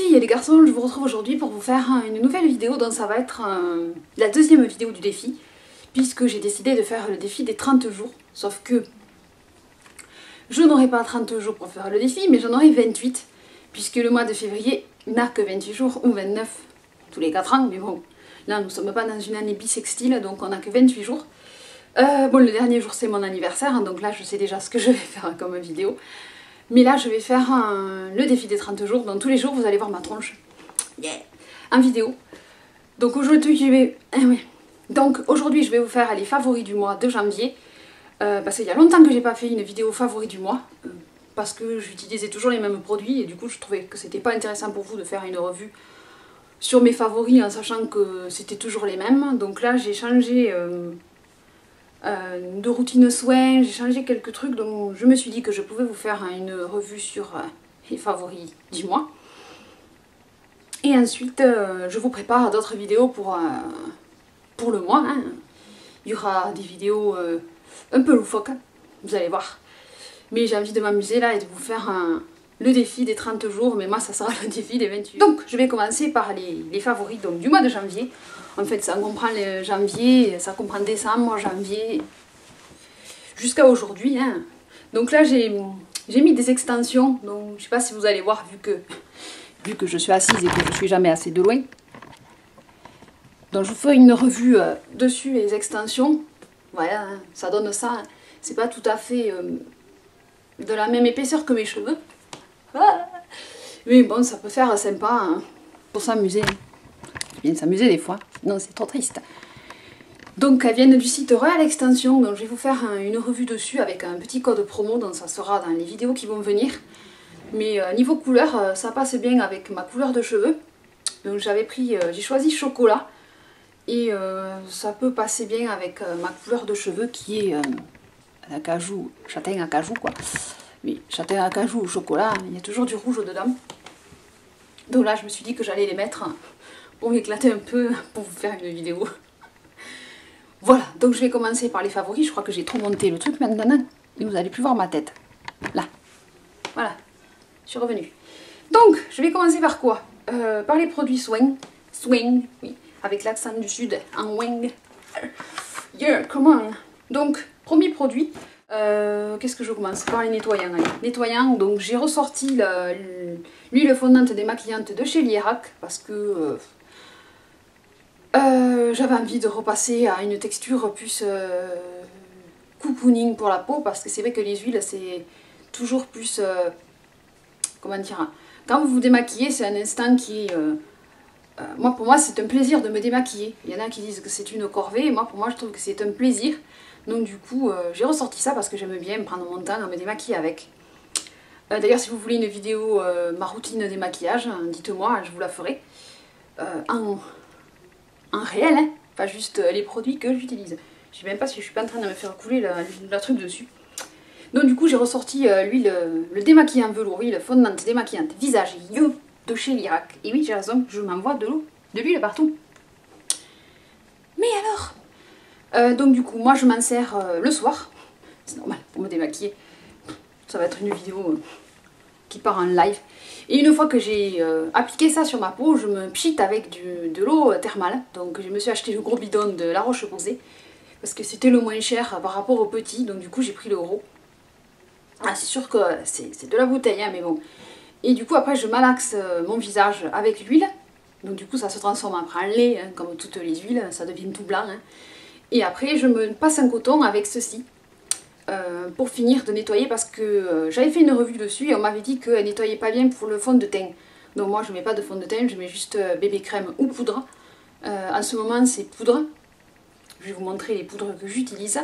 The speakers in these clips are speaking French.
filles et les garçons, je vous retrouve aujourd'hui pour vous faire une nouvelle vidéo dont ça va être la deuxième vidéo du défi, puisque j'ai décidé de faire le défi des 30 jours, sauf que je n'aurai pas 30 jours pour faire le défi, mais j'en aurai 28, puisque le mois de février n'a que 28 jours, ou 29 tous les 4 ans, mais bon, là nous ne sommes pas dans une année bissextile, donc on n'a que 28 jours. Bon, le dernier jour c'est mon anniversaire, donc là je sais déjà ce que je vais faire comme vidéo. Mais là je vais faire le défi des 30 jours, donc tous les jours vous allez voir ma tronche. Yeah. En vidéo. Donc aujourd'hui je vais... aujourd'hui je vais vous faire les favoris du mois de janvier. Parce qu'il y a longtemps que j'ai pas fait une vidéo favoris du mois. Parce que j'utilisais toujours les mêmes produits et du coup je trouvais que c'était pas intéressant pour vous de faire une revue sur mes favoris en sachant que c'était toujours les mêmes. Donc là j'ai changé de routine soins, j'ai changé quelques trucs, donc je me suis dit que je pouvais vous faire une revue sur les favoris du mois. Et ensuite je vous prépare d'autres vidéos pour le mois. Hein. Il y aura des vidéos un peu loufoques, vous allez voir. Mais j'ai envie de m'amuser là et de vous faire le défi des 30 jours, mais moi ça sera le défi des 28. Donc je vais commencer par les favoris donc, du mois de janvier. En fait ça comprend le janvier, ça comprend décembre, janvier, jusqu'à aujourd'hui. Hein. Donc là j'ai mis des extensions, donc je sais pas si vous allez voir vu que je suis assise et que je suis jamais assez de loin. Donc je vous fais une revue dessus les extensions. Voilà, hein, ça donne ça. C'est pas tout à fait de la même épaisseur que mes cheveux. Ah, mais bon, ça peut faire sympa hein, pour s'amuser. Bien s'amuser des fois, non c'est trop triste. Donc elles viennent du site Royal Extension, donc je vais vous faire une revue dessus avec un petit code promo, donc ça sera dans les vidéos qui vont venir. Mais niveau couleur, ça passe bien avec ma couleur de cheveux. Donc j'ai choisi chocolat. Et ça peut passer bien avec ma couleur de cheveux qui est acajou, châtain acajou quoi. Oui, châtain acajou ou chocolat, il y a toujours du rouge dedans. Donc là je me suis dit que j'allais les mettre pour m'éclater un peu, pour vous faire une vidéo. Voilà, donc je vais commencer par les favoris, je crois que j'ai trop monté le truc maintenant. Et vous n'allez plus voir ma tête. Là, voilà, je suis revenue. Donc je vais commencer par quoi par les produits soins, oui. Avec l'accent du sud en wing. Yeah, come on. Donc, premier produit. Qu'est-ce que je commence par les nettoyants. Allez. Nettoyant, donc j'ai ressorti l'huile fondante démaquillante de chez Lierac parce que j'avais envie de repasser à une texture plus cocooning pour la peau parce que c'est vrai que les huiles c'est toujours plus... comment dire, quand vous vous démaquillez, c'est un instant qui est... pour moi, c'est un plaisir de me démaquiller. Il y en a qui disent que c'est une corvée, et moi, pour moi, je trouve que c'est un plaisir. Donc du coup, j'ai ressorti ça parce que j'aime bien prendre mon temps à me démaquiller avec. D'ailleurs, si vous voulez une vidéo, ma routine démaquillage, hein, dites-moi, je vous la ferai. En réel, hein, pas juste les produits que j'utilise. Je sais même pas si je suis pas en train de me faire couler la truc dessus. Donc du coup, j'ai ressorti l'huile, le démaquillant velours, l'huile fondante démaquillante visage You de chez Lierac. Et oui, j'ai raison, je m'envoie de l'huile partout. Mais alors donc du coup, moi je m'en sers le soir. C'est normal, pour me démaquiller. Ça va être une vidéo qui part en live. Et une fois que j'ai appliqué ça sur ma peau, je me pchite avec de l'eau thermale. Donc je me suis acheté le gros bidon de La Roche-Posay. Parce que c'était le moins cher par rapport au petit. Donc du coup, j'ai pris le gros. Ah, c'est sûr que c'est de la bouteille, hein, mais bon. Et du coup après je malaxe mon visage avec l'huile. Donc du coup ça se transforme après en lait, hein, comme toutes les huiles, ça devient tout blanc. Hein. Et après je me passe un coton avec ceci. Pour finir de nettoyer parce que j'avais fait une revue dessus et on m'avait dit qu'elle nettoyait pas bien pour le fond de teint. Donc moi je mets pas de fond de teint, je mets juste bébé crème ou poudre. En ce moment c'est poudre. Je vais vous montrer les poudres que j'utilise.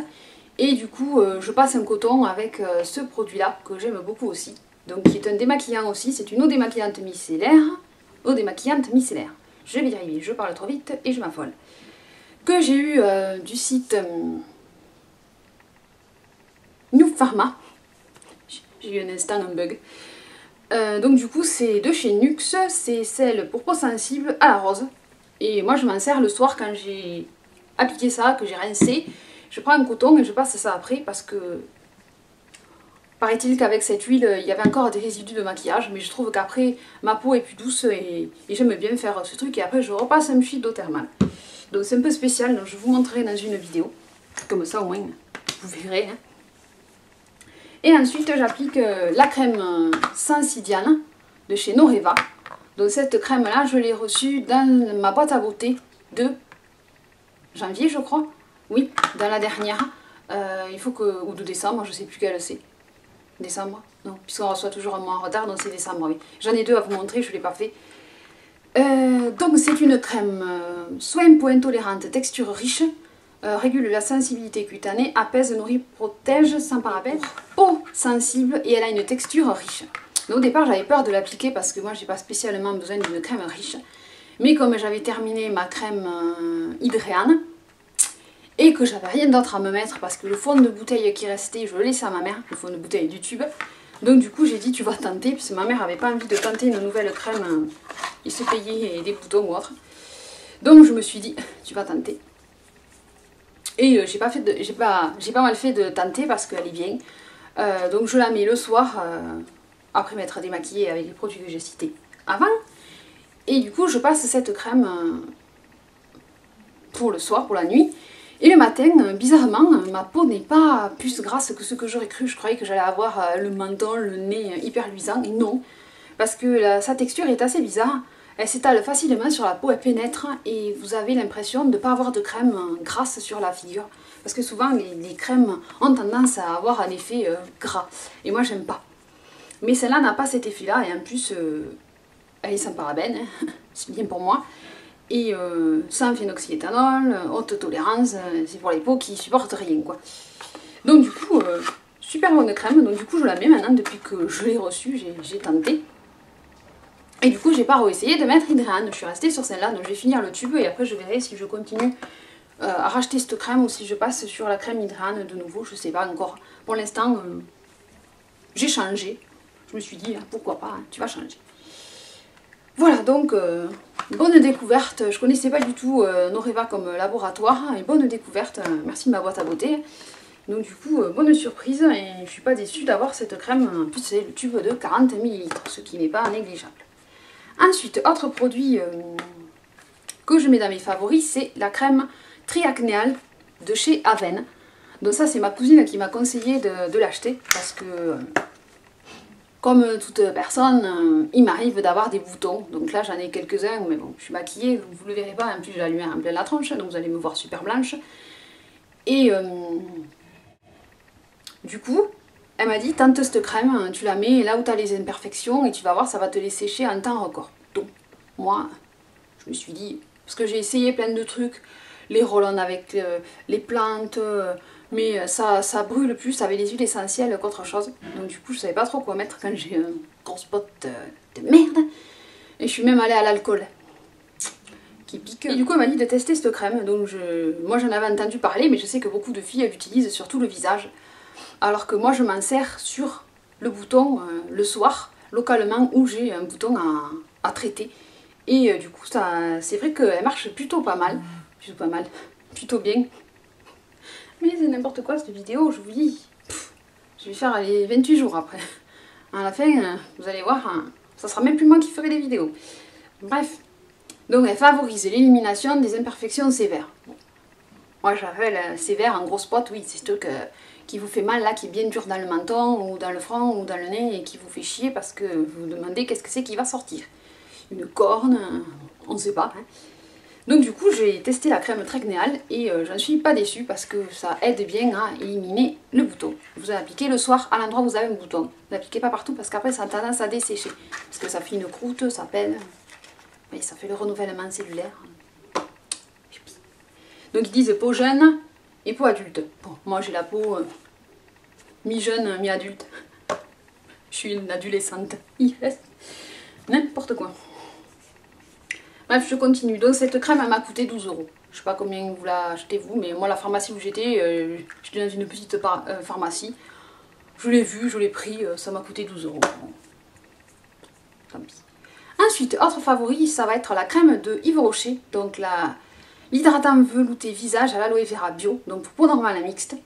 Et du coup je passe un coton avec ce produit là que j'aime beaucoup aussi. Donc qui est un démaquillant aussi, c'est une eau démaquillante micellaire. Eau démaquillante micellaire. Je vais y arriver, je parle trop vite et je m'affole. Que j'ai eu du site New Pharma. J'ai eu un instant un bug. Donc du coup c'est de chez Nux, c'est celle pour peau sensible à la rose. Et moi je m'en sers le soir quand j'ai appliqué ça, que j'ai rincé. Je prends un coton et je passe ça après parce que Paraît-il qu'avec cette huile, il y avait encore des résidus de maquillage, mais je trouve qu'après, ma peau est plus douce et j'aime bien faire ce truc. Et après, je repasse un petit d'eau thermale. Donc c'est un peu spécial, donc je vous montrerai dans une vidéo. Comme ça, au moins, vous verrez. Hein. Et ensuite, j'applique la crème Sensidiane de chez Noreva. Donc cette crème-là, je l'ai reçue dans ma boîte à beauté de janvier, je crois. Oui, dans la dernière. Il faut que... ou de décembre, je sais plus quelle c'est. Décembre? Non, puisqu'on reçoit toujours un mois en retard, donc c'est décembre, oui. J'en ai deux à vous montrer, je ne l'ai pas fait. Donc c'est une crème soin peau intolérante, texture riche, régule la sensibilité cutanée, apaise, nourrit, protège sans parabènes, peau sensible et elle a une texture riche. Donc, au départ j'avais peur de l'appliquer parce que moi j'ai pas spécialement besoin d'une crème riche. Mais comme j'avais terminé ma crème Hydréane et que j'avais rien d'autre à me mettre parce que le fond de bouteille qui restait je le laissais à ma mère, le fond de bouteille du tube. Donc du coup j'ai dit tu vas tenter, parce que ma mère avait pas envie de tenter une nouvelle crème et se payer des boutons ou autre. Donc je me suis dit tu vas tenter. Et j'ai pas mal fait de tenter parce qu'elle est bien. Donc je la mets le soir, après m'être démaquillée avec les produits que j'ai cités avant. Et du coup je passe cette crème pour le soir, pour la nuit. Et le matin, bizarrement, ma peau n'est pas plus grasse que ce que j'aurais cru. Je croyais que j'allais avoir le menton, le nez hyper luisant, et non. Parce que sa texture est assez bizarre. Elle s'étale facilement sur la peau, elle pénètre, et vous avez l'impression de ne pas avoir de crème grasse sur la figure. Parce que souvent, les crèmes ont tendance à avoir un effet gras. Et moi, j'aime pas. Mais celle-là n'a pas cet effet-là, et en plus, elle est sans parabènes, hein. C'est bien pour moi. Et sans phénoxyéthanol, haute tolérance, c'est pour les peaux qui supportent rien quoi. Donc du coup, super bonne crème, donc du coup je la mets maintenant depuis que je l'ai reçue, j'ai tenté. Et du coup j'ai pas réessayé de mettre Hydréane, je suis restée sur celle-là, donc je vais finir le tube et après je verrai si je continue à racheter cette crème ou si je passe sur la crème Hydréane de nouveau, je sais pas encore. Pour l'instant, j'ai changé, je me suis dit pourquoi pas, hein, tu vas changer. Voilà, donc bonne découverte. Je connaissais pas du tout Noreva comme laboratoire, et bonne découverte. Merci de ma boîte à beauté. Donc du coup, bonne surprise, et je suis pas déçue d'avoir cette crème. En plus, c'est le tube de 40 ml, ce qui n'est pas négligeable. Ensuite, autre produit que je mets dans mes favoris, c'est la crème triacnéale de chez Aven. Donc ça, c'est ma cousine qui m'a conseillé de l'acheter, parce que... comme toute personne, il m'arrive d'avoir des boutons. Donc là, j'en ai quelques-uns, mais bon, je suis maquillée, vous ne le verrez pas. En plus, j'ai la lumière en pleine la tronche, donc vous allez me voir super blanche. Et du coup, elle m'a dit, tente cette crème, tu la mets là où tu as les imperfections et tu vas voir, ça va te les sécher en temps record. Donc, moi, je me suis dit, parce que j'ai essayé plein de trucs, les roll-on avec les plantes... mais ça brûle plus avec les huiles essentielles qu'autre chose. Donc du coup je savais pas trop quoi mettre quand j'ai un gros spot de merde. Et je suis même allée à l'alcool qui pique. Et du coup elle m'a dit de tester cette crème. Donc moi j'en avais entendu parler, mais je sais que beaucoup de filles l'utilisent sur tout le visage. Alors que moi je m'en sers sur le bouton le soir, localement, où j'ai un bouton à traiter. Et du coup c'est vrai qu'elle marche plutôt pas mal. Plutôt bien. Mais c'est n'importe quoi cette vidéo, je vous dis. Je vais faire les 28 jours après. À la fin, vous allez voir, ça sera même plus moi qui ferai des vidéos. Bref. Donc elle favorise l'élimination des imperfections sévères. Bon. Moi j'appelle sévère un gros spot, oui, c'est ce truc qui vous fait mal là, qui est bien dur dans le menton, ou dans le front, ou dans le nez, et qui vous fait chier parce que vous vous demandez qu'est-ce que c'est qui va sortir. Une corne, on ne sait pas. Hein. Donc du coup j'ai testé la crème triacnéale et je ne suis pas déçue parce que ça aide bien à éliminer le bouton. Vous l'appliquez le soir à l'endroit où vous avez un bouton. Ne l'appliquez pas partout parce qu'après ça a tendance à dessécher. Parce que ça fait une croûte, ça pèle. Et ça fait le renouvellement cellulaire. Donc ils disent peau jeune et peau adulte. Bon, moi j'ai la peau mi-jeune, mi-adulte. Je suis une adolescente. Yes. N'importe quoi. Bref, je continue. Donc cette crème, elle m'a coûté 12 €. Je sais pas combien vous l'achetez vous, mais moi la pharmacie où j'étais dans une petite pharmacie. Je l'ai vu, je l'ai pris, ça m'a coûté 12 €. Bon. Tant pis. Ensuite, autre favori, ça va être la crème de Yves Rocher. Donc l'hydratant velouté visage à l'aloe vera bio. Donc pour peau normale mixte.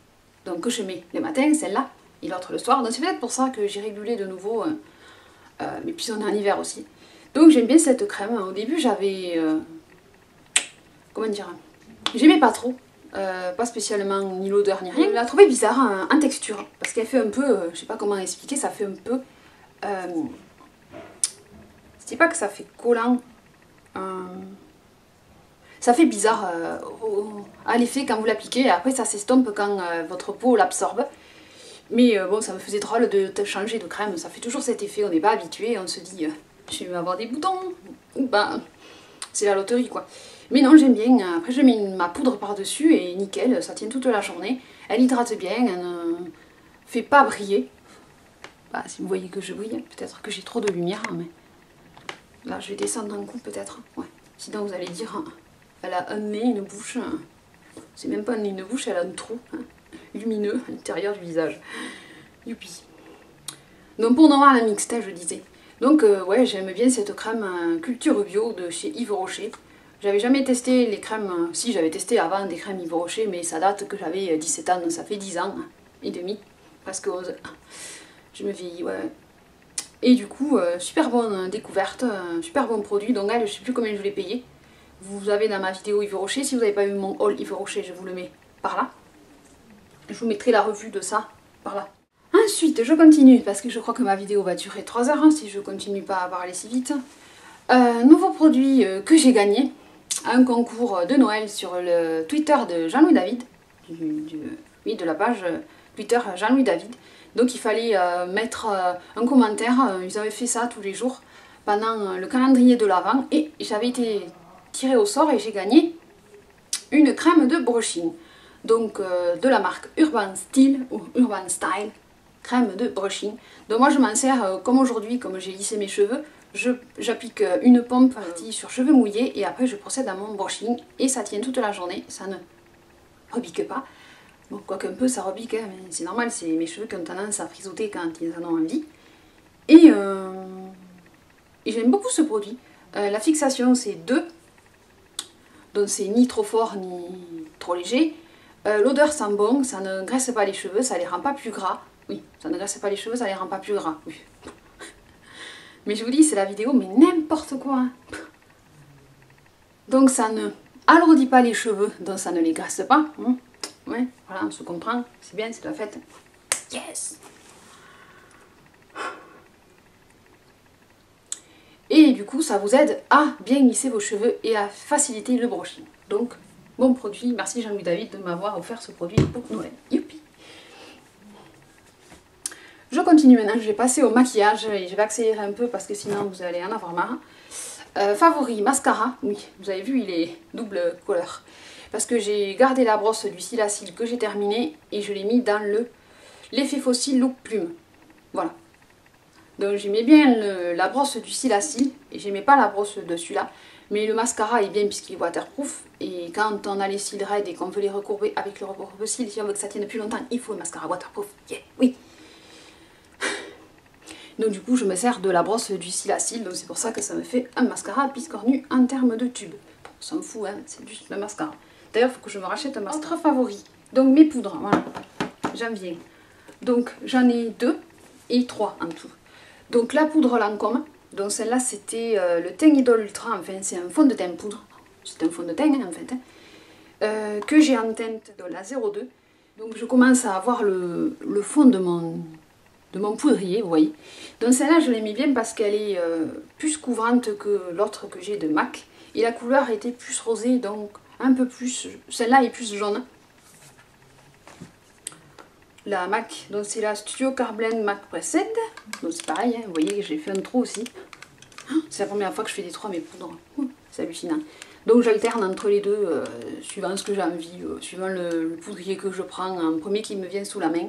Donc que je mets le matin, celle-là. et l'autre le soir. Donc c'est peut-être pour ça que j'ai régulé de nouveau, mais puis on est en hiver aussi. Donc j'aime bien cette crème. Au début j'avais, comment dire, j'aimais pas trop. Pas spécialement ni l'odeur ni rien. Je la trouvais bizarre en texture parce qu'elle fait un peu, je sais pas comment expliquer, ça fait un peu, c'est pas que ça fait collant, ça fait bizarre à l'effet quand vous l'appliquez et après ça s'estompe quand votre peau l'absorbe. Mais bon, ça me faisait drôle de changer de crème, ça fait toujours cet effet, on n'est pas habitué, on se dit je vais avoir des boutons, ou ben c'est la loterie quoi. Mais non, j'aime bien. Après, je mets ma poudre par-dessus et nickel, ça tient toute la journée. Elle hydrate bien, elle ne fait pas briller. Bah, si vous voyez que je brille, peut-être que j'ai trop de lumière, mais là, je vais descendre un coup peut-être. Ouais. Sinon, vous allez dire, elle a un nez, une bouche. C'est même pas un nez, une bouche, elle a un trou lumineux à l'intérieur du visage. Youpi. Donc, pour Noir la mixte, je disais. Donc, ouais, j'aime bien cette crème Culture Bio de chez Yves Rocher. J'avais jamais testé les crèmes, si j'avais testé avant des crèmes Yves Rocher, mais ça date que j'avais 17 ans, donc ça fait 10 ans et demi, presque 11. Je me vieillis, ouais. Et du coup, super bonne découverte, super bon produit, donc elle, je sais plus combien je l'ai payé. Vous avez dans ma vidéo Yves Rocher, si vous n'avez pas vu mon haul Yves Rocher, je vous le mets par là. Je vous mettrai la revue de ça par là. Ensuite, je continue, parce que je crois que ma vidéo va durer 3 heures, hein, si je continue pas à parler si vite. Nouveau produit que j'ai gagné. Un concours de Noël sur le Twitter de Jean-Louis David, oui, de la page Twitter Jean-Louis David. Donc il fallait mettre un commentaire, ils avaient fait ça tous les jours pendant le calendrier de l'Avent et j'avais été tirée au sort et j'ai gagné une crème de brushing. Donc de la marque Urban Style ou Urban Style, crème de brushing. Donc moi je m'en sers comme aujourd'hui, comme j'ai lissé mes cheveux. J'applique une pompe partie sur cheveux mouillés et après je procède à mon brushing et ça tient toute la journée, ça ne rebique pas. Bon, quoique un peu ça rebique, hein, mais c'est normal, c'est mes cheveux qui ont tendance à frissoter quand ils en ont envie. Et j'aime beaucoup ce produit. La fixation c'est 2, donc c'est ni trop fort ni trop léger. L'odeur sent bon, ça ne graisse pas les cheveux, ça les rend pas plus gras. Oui, ça ne graisse pas les cheveux, ça les rend pas plus gras. Oui. Mais je vous dis, c'est la vidéo, mais n'importe quoi. Hein. Donc ça ne alourdit pas les cheveux, donc ça ne les graisse pas. Hein. Ouais, voilà, on se comprend. C'est bien, c'est la fête. Yes! Et du coup, ça vous aide à bien lisser vos cheveux et à faciliter le brushing. Donc, bon produit. Merci Jean-Louis David de m'avoir offert ce produit pour Noël. Youpi! Je continue maintenant, je vais passer au maquillage et je vais accélérer un peu parce que sinon vous allez en avoir marre. Favori, mascara, oui, vous avez vu il est double couleur. Parce que j'ai gardé la brosse du Silacil que j'ai terminé et je l'ai mis dans l'effet fossile Look Plume. Voilà. Donc j'aimais bien la brosse du Silacil et j'aimais pas la brosse de celui-là. Mais le mascara est bien puisqu'il est waterproof. Et quand on a les cils raides et qu'on veut les recourber avec le recourbe-cils, si on veut que ça tienne plus longtemps, il faut le mascara waterproof. Yeah, oui. Donc du coup je me sers de la brosse du Silacil, donc c'est pour ça que ça me fait un mascara biscornu en termes de tube. On s'en fout, hein, c'est juste le mascara. D'ailleurs il faut que je me rachète un mascara. Autre favori, donc mes poudres, voilà, j'en viens. Donc j'en ai 2 et 3 en tout. Donc la poudre Lancôme, donc celle-là c'était le teint Idol Ultra, enfin c'est un fond de teint poudre, c'est un fond de teint hein, en fait, hein, que j'ai en teinte de la 02. Donc je commence à avoir le fond de mon poudrier, vous voyez. Donc celle-là, je l'ai mis bien parce qu'elle est plus couvrante que l'autre que j'ai de MAC. Et la couleur était plus rosée, donc un peu plus... Celle-là est plus jaune. La MAC, donc c'est la Studio Carblend MAC Pressed. Donc c'est pareil, hein, vous voyez que j'ai fait un trou aussi. C'est la première fois que je fais des trous à mes poudres. C'est hallucinant. Donc j'alterne entre les deux, suivant ce que j'ai envie, suivant le poudrier que je prends, en premier qui me vient sous la main.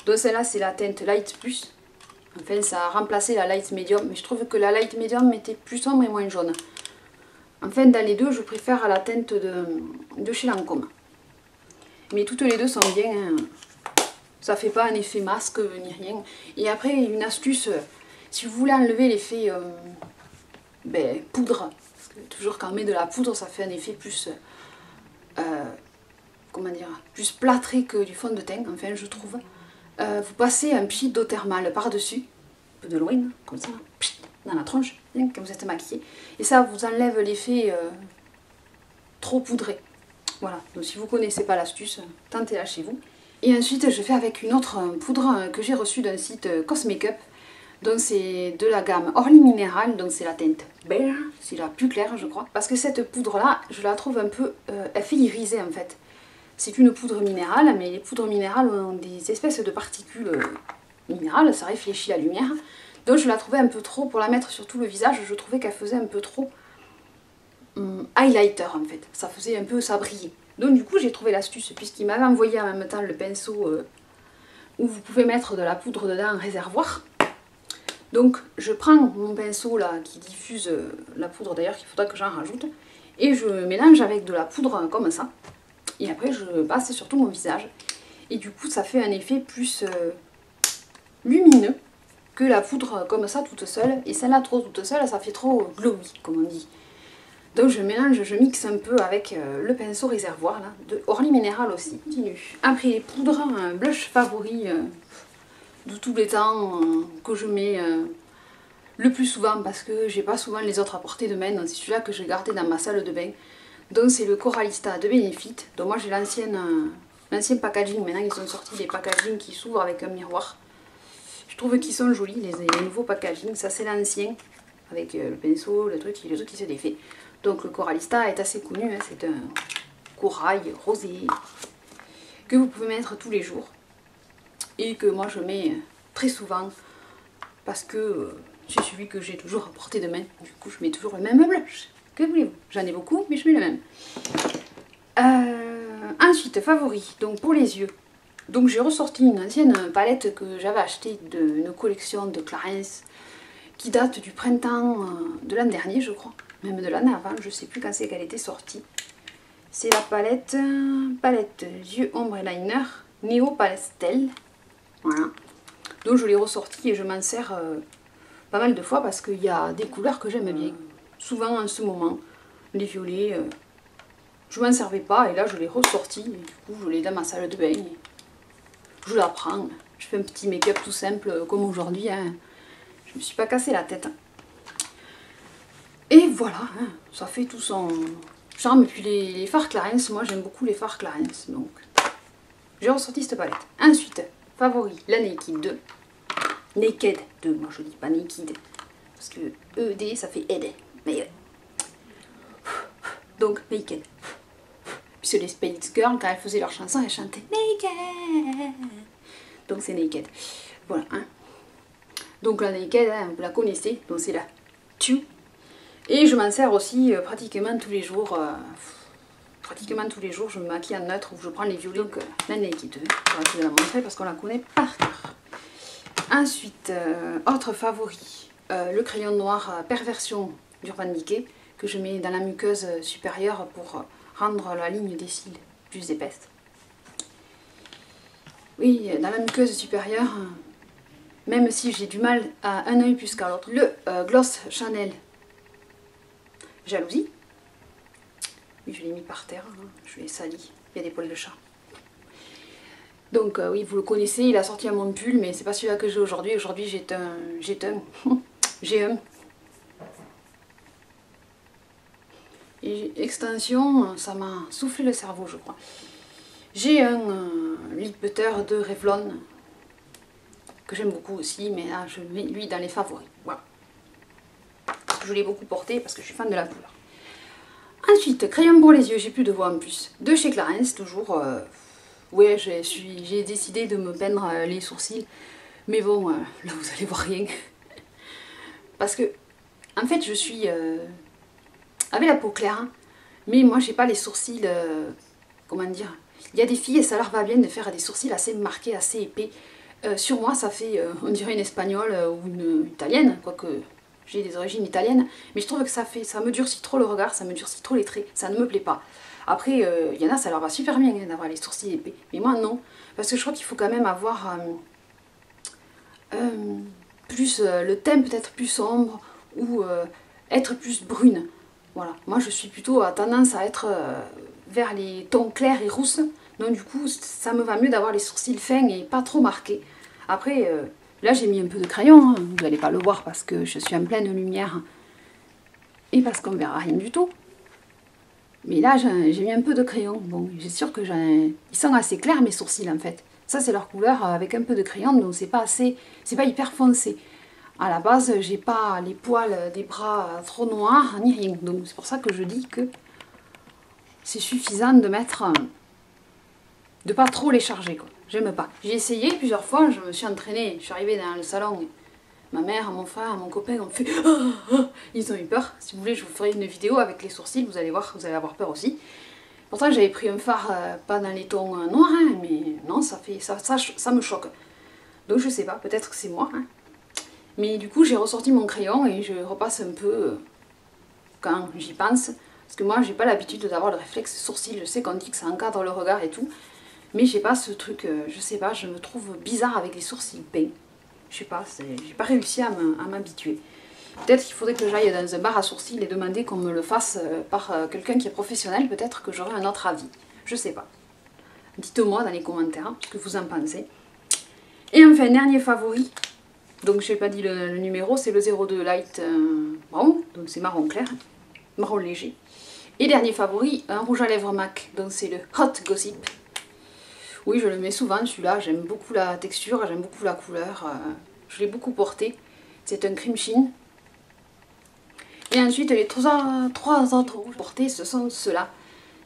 Donc celle-là c'est la teinte Light Plus. Enfin ça a remplacé la Light Medium, mais je trouve que la Light Medium était plus sombre et moins jaune. Enfin dans les deux je préfère la teinte de chez Lancôme. Mais toutes les deux sont bien, hein. Ça fait pas un effet masque ni rien. Et après une astuce, si vous voulez enlever l'effet poudre, parce que toujours quand on met de la poudre ça fait un effet plus, comment dire, plus plâtré que du fond de teint, enfin je trouve. vous passez un pchit d'eau thermale par-dessus, un peu de loin, comme ça, pchit, dans la tronche, hein, quand vous êtes maquillée. Et ça vous enlève l'effet trop poudré. Voilà, donc si vous ne connaissez pas l'astuce, tentez-la chez vous. Et ensuite, je fais avec une autre poudre que j'ai reçue d'un site Cosmakeup. Donc c'est de la gamme Orly Mineral, donc c'est la teinte beige, c'est la plus claire je crois. Parce que cette poudre là, je la trouve un peu, elle fait iriser en fait. C'est une poudre minérale, mais les poudres minérales ont des espèces de particules minérales, ça réfléchit la lumière. Donc je la trouvais un peu trop, pour la mettre sur tout le visage, je trouvais qu'elle faisait un peu trop highlighter en fait. Ça faisait un peu, ça brillait. Donc du coup j'ai trouvé l'astuce, puisqu'il m'avait envoyé en même temps le pinceau où vous pouvez mettre de la poudre dedans en réservoir. Donc je prends mon pinceau là qui diffuse la poudre, d'ailleurs qu'il faudra que j'en rajoute, et je mélange avec de la poudre comme ça. Et après je passe sur tout mon visage. Et du coup ça fait un effet plus lumineux que la poudre comme ça toute seule. Et celle-là trop toute seule, ça fait trop glowy comme on dit. Donc je mélange, je mixe un peu avec le pinceau réservoir là, de Orly Mineral aussi. Continue. Après les poudres, un blush favori de tous les temps que je mets le plus souvent parce que j'ai pas souvent les autres à portée de main. Donc c'est celui-là que j'ai gardé dans ma salle de bain. Donc c'est le Coralista de Benefit. Donc moi j'ai l'ancien packaging. Maintenant ils ont sorti des packagings qui s'ouvrent avec un miroir. Je trouve qu'ils sont jolis les nouveaux packaging. Ça c'est l'ancien avec le pinceau, le truc qui se défait. Donc le Coralista est assez connu. Hein. C'est un corail rosé que vous pouvez mettre tous les jours. Et que moi je mets très souvent parce que c'est celui que j'ai toujours à portée de main. Du coup je mets toujours le même blush. Que voulez-vous? J'en ai beaucoup mais je mets le même. Ensuite favori, donc pour les yeux. Donc j'ai ressorti une ancienne palette que j'avais achetée d'une collection de Clarins qui date du printemps de l'an dernier je crois. Même de l'année avant, je sais plus quand c'est qu'elle était sortie. C'est la palette yeux ombre et liner Neo Pastel. Voilà. Donc je l'ai ressorti et je m'en sers pas mal de fois parce qu'il y a des couleurs que j'aime bien. Souvent en ce moment, les violets, je m'en servais pas et là je l'ai ressorti. Et du coup je l'ai dans ma salle de bain. Je la prends. Je fais un petit make-up tout simple comme aujourd'hui. Hein. Je me suis pas cassé la tête. Et voilà, hein, ça fait tout son charme. Et puis les fards Clarins, moi j'aime beaucoup les fards Clarins. Donc j'ai ressorti cette palette. Ensuite, favori, la Naked 2. Naked 2, moi je dis pas Naked. Parce que ED ça fait Ed. Mais donc Naked. Puis c'est les Spice Girls, quand elles faisaient leur chanson, elles chantaient Naked. Donc c'est Naked. Voilà. Hein. Donc la Naked, hein, vous la connaissez. Donc c'est la Tue. Et je m'en sers aussi pratiquement tous les jours. Pratiquement tous les jours, je me maquille en neutre ou je prends les violets. Donc la Naked 2. Je vais essayer de la montrer parce qu'on la connaît par cœur. Ensuite, autre favori, le crayon noir Perversion d'Urban Decay que je mets dans la muqueuse supérieure pour rendre la ligne des cils plus épaisse. Oui, dans la muqueuse supérieure, même si j'ai du mal à un œil plus qu'à l'autre, le Gloss Chanel Jalousie. Oui, je l'ai mis par terre, hein. Je l'ai sali, il y a des poils de chat. Donc oui, vous le connaissez, il a sorti un mon pull, mais c'est pas celui-là que j'ai aujourd'hui. Aujourd'hui j'ai un. Et extension, ça m'a soufflé le cerveau, je crois. J'ai un lip butter de Revlon, que j'aime beaucoup aussi, mais là je mets lui dans les favoris. Voilà. Je l'ai beaucoup porté parce que je suis fan de la couleur. Ensuite, crayon pour les yeux, j'ai plus de voix en plus. De chez Clarins, toujours. Ouais, j'ai décidé de me peindre les sourcils. Mais bon, là vous allez voir rien. Parce que, en fait, je suis avec la peau claire. Hein, mais moi, j'ai pas les sourcils, comment dire. Il y a des filles et ça leur va bien de faire des sourcils assez marqués, assez épais. Sur moi, ça fait, on dirait une espagnole ou une italienne, quoique j'ai des origines italiennes. Mais je trouve que ça me durcit trop le regard, ça me durcit trop les traits, ça ne me plaît pas. Après, il y en a, ça leur va super bien hein, d'avoir les sourcils épais. Mais moi, non. Parce que je crois qu'il faut quand même avoir plus le teint peut-être plus sombre ou être plus brune. Voilà. Moi, je suis plutôt à tendance à être vers les tons clairs et rousses. Donc du coup, ça me va mieux d'avoir les sourcils fins et pas trop marqués. Après, là j'ai mis un peu de crayon, hein. Vous n'allez pas le voir parce que je suis en pleine lumière et parce qu'on verra rien du tout. Mais là j'ai mis un peu de crayon. Bon, j'ai sûr que ils sont assez clairs mes sourcils en fait. Ça c'est leur couleur avec un peu de crayon, donc c'est pas hyper foncé. À la base, j'ai pas les poils des bras trop noirs ni rien. Donc c'est pour ça que je dis que c'est suffisant de mettre, de pas trop les charger quoi. J'aime pas. J'ai essayé plusieurs fois, je me suis entraînée, je suis arrivée dans le salon, ma mère, mon frère, mon copain ont fait ils ont eu peur. Si vous voulez, je vous ferai une vidéo avec les sourcils, vous allez voir, vous allez avoir peur aussi. Pourtant j'avais pris un fard pas dans les tons noirs, hein, mais non, ça me choque. Donc je sais pas, peut-être que c'est moi. Hein. Mais du coup j'ai ressorti mon crayon et je repasse un peu quand j'y pense. Parce que moi j'ai pas l'habitude d'avoir le réflexe sourcil, je sais qu'on dit que ça encadre le regard et tout. Mais j'ai pas ce truc, je sais pas, je me trouve bizarre avec les sourcils peints. Je sais pas, j'ai pas réussi à m'habituer. Peut-être qu'il faudrait que j'aille dans un bar à sourcils et demander qu'on me le fasse par quelqu'un qui est professionnel, peut-être que j'aurai un autre avis. Je sais pas. Dites-moi dans les commentaires ce que vous en pensez. Et enfin, dernier favori. Donc je n'ai pas dit le numéro, c'est le 02 Light Brown, donc c'est marron clair, marron léger. Et dernier favori, un rouge à lèvres MAC, donc c'est le Hot Gossip. Oui, je le mets souvent celui-là, j'aime beaucoup la texture, j'aime beaucoup la couleur, je l'ai beaucoup porté. C'est un cream sheen. Et ensuite les trois autres rouges portés, ce sont ceux-là.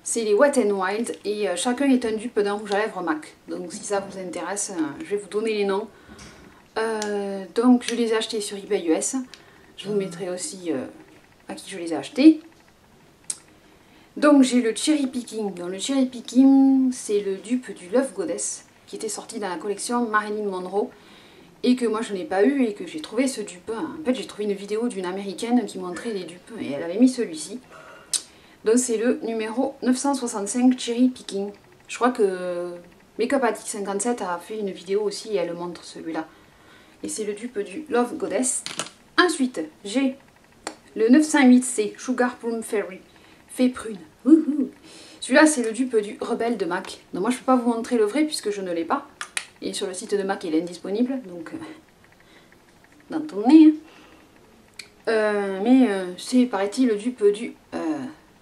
C'est les Wet n Wild et chacun est un dupe d'un rouge à lèvres MAC. Donc si ça vous intéresse, je vais vous donner les noms. Donc je les ai achetés sur eBay US. Je vous mettrai aussi à qui je les ai achetés. Donc j'ai le Cherry Picking. Donc le Cherry Picking, c'est le dupe du Love Goddess qui était sorti dans la collection Marilyn Monroe et que moi je n'ai pas eu et que j'ai trouvé ce dupe. En fait j'ai trouvé une vidéo d'une américaine qui montrait les dupes et elle avait mis celui-ci. Donc c'est le numéro 965 Cherry Picking. Je crois que Makeup Addict 57 a fait une vidéo aussi et elle montre celui-là. Et c'est le dupe du Love Goddess. Ensuite, j'ai le 908C Sugar Plum Fairy, Fée Prune. Celui-là, c'est le dupe du Rebelle de MAC. Donc moi, je ne peux pas vous montrer le vrai puisque je ne l'ai pas. Et sur le site de MAC, il est indisponible. Donc, dans ton nez. Mais c'est, paraît-il, le dupe du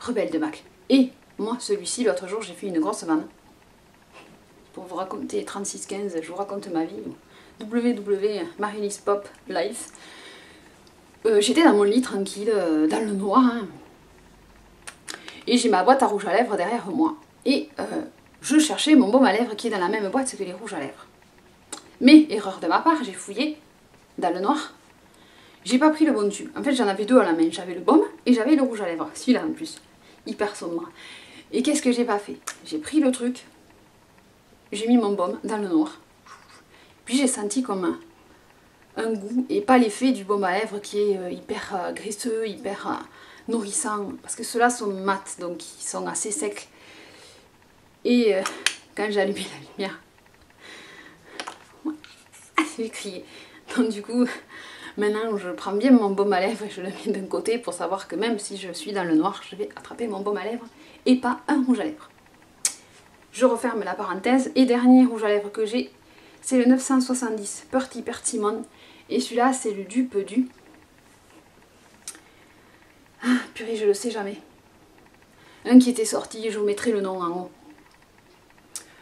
Rebelle de MAC. Et moi, celui-ci, l'autre jour, j'ai fait une grosse vanne. Pour vous raconter 3615, je vous raconte ma vie. Marilis Pop Life. J'étais dans mon lit tranquille, dans le noir. Hein. Et j'ai ma boîte à rouge à lèvres derrière moi. Et je cherchais mon baume à lèvres qui est dans la même boîte que les rouges à lèvres. Mais, erreur de ma part, j'ai fouillé dans le noir. J'ai pas pris le bon tube. En fait, j'en avais deux à la main. J'avais le baume et j'avais le rouge à lèvres. Celui-là en plus. Hyper sombre. Et qu'est-ce que j'ai pas fait? J'ai pris le truc. J'ai mis mon baume dans le noir. Puis j'ai senti comme un goût et pas l'effet du baume à lèvres qui est hyper graisseux, hyper nourrissant. Parce que ceux-là sont mat, donc ils sont assez secs. Et quand j'ai allumé la lumière, j'ai crié. Donc du coup, maintenant je prends bien mon baume à lèvres et je le mets d'un côté pour savoir que même si je suis dans le noir, je vais attraper mon baume à lèvres et pas un rouge à lèvres. Je referme la parenthèse et dernier rouge à lèvres que j'ai, c'est le 970 Purty Persimmon et celui-là c'est le dupe du... Ah purée, je le sais jamais. Un qui était sorti, je vous mettrai le nom en haut.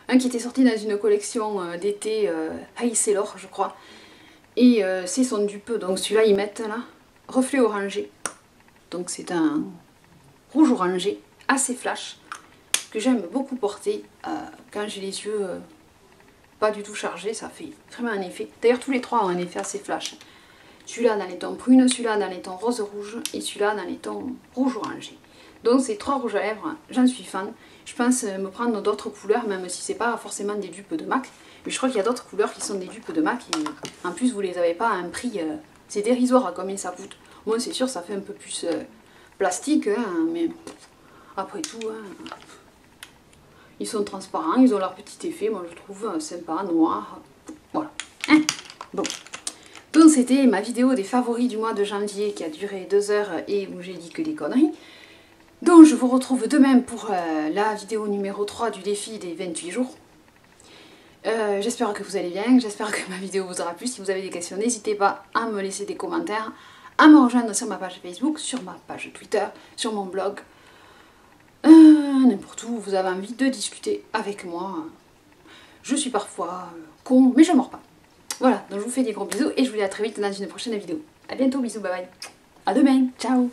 Un qui était sorti dans une collection d'été High Sailor je crois. Et c'est son dupe, donc celui-là ils mettent là, reflet orangé. Donc c'est un rouge orangé, assez flash, que j'aime beaucoup porter quand j'ai les yeux pas du tout chargés, ça fait vraiment un effet. D'ailleurs tous les trois ont un effet assez flash. Celui-là dans les tons prunes, celui-là dans les tons rose-rouge et celui-là dans les tons rouge-orangé. Donc ces trois rouges à lèvres, j'en suis fan. Je pense me prendre d'autres couleurs, même si c'est pas forcément des dupes de MAC. Mais je crois qu'il y a d'autres couleurs qui sont des dupes de MAC. Et en plus, vous les avez pas à un prix... c'est dérisoire à combien ça coûte. Bon, c'est sûr, ça fait un peu plus plastique, hein, mais après tout... Hein, ils sont transparents, ils ont leur petit effet. Moi, je trouve sympa, noir. Voilà. Hein, bon. Donc, c'était ma vidéo des favoris du mois de janvier qui a duré 2 heures et où j'ai dit que des conneries. Donc je vous retrouve demain pour la vidéo numéro 3 du défi des 28 jours. J'espère que vous allez bien, j'espère que ma vidéo vous aura plu. Si vous avez des questions, n'hésitez pas à me laisser des commentaires, à me rejoindre sur ma page Facebook, sur ma page Twitter, sur mon blog. N'importe où vous avez envie de discuter avec moi. Je suis parfois con, mais je mords pas. Voilà, donc je vous fais des gros bisous et je vous dis à très vite dans une prochaine vidéo. A bientôt, bisous, bye bye. À demain, ciao.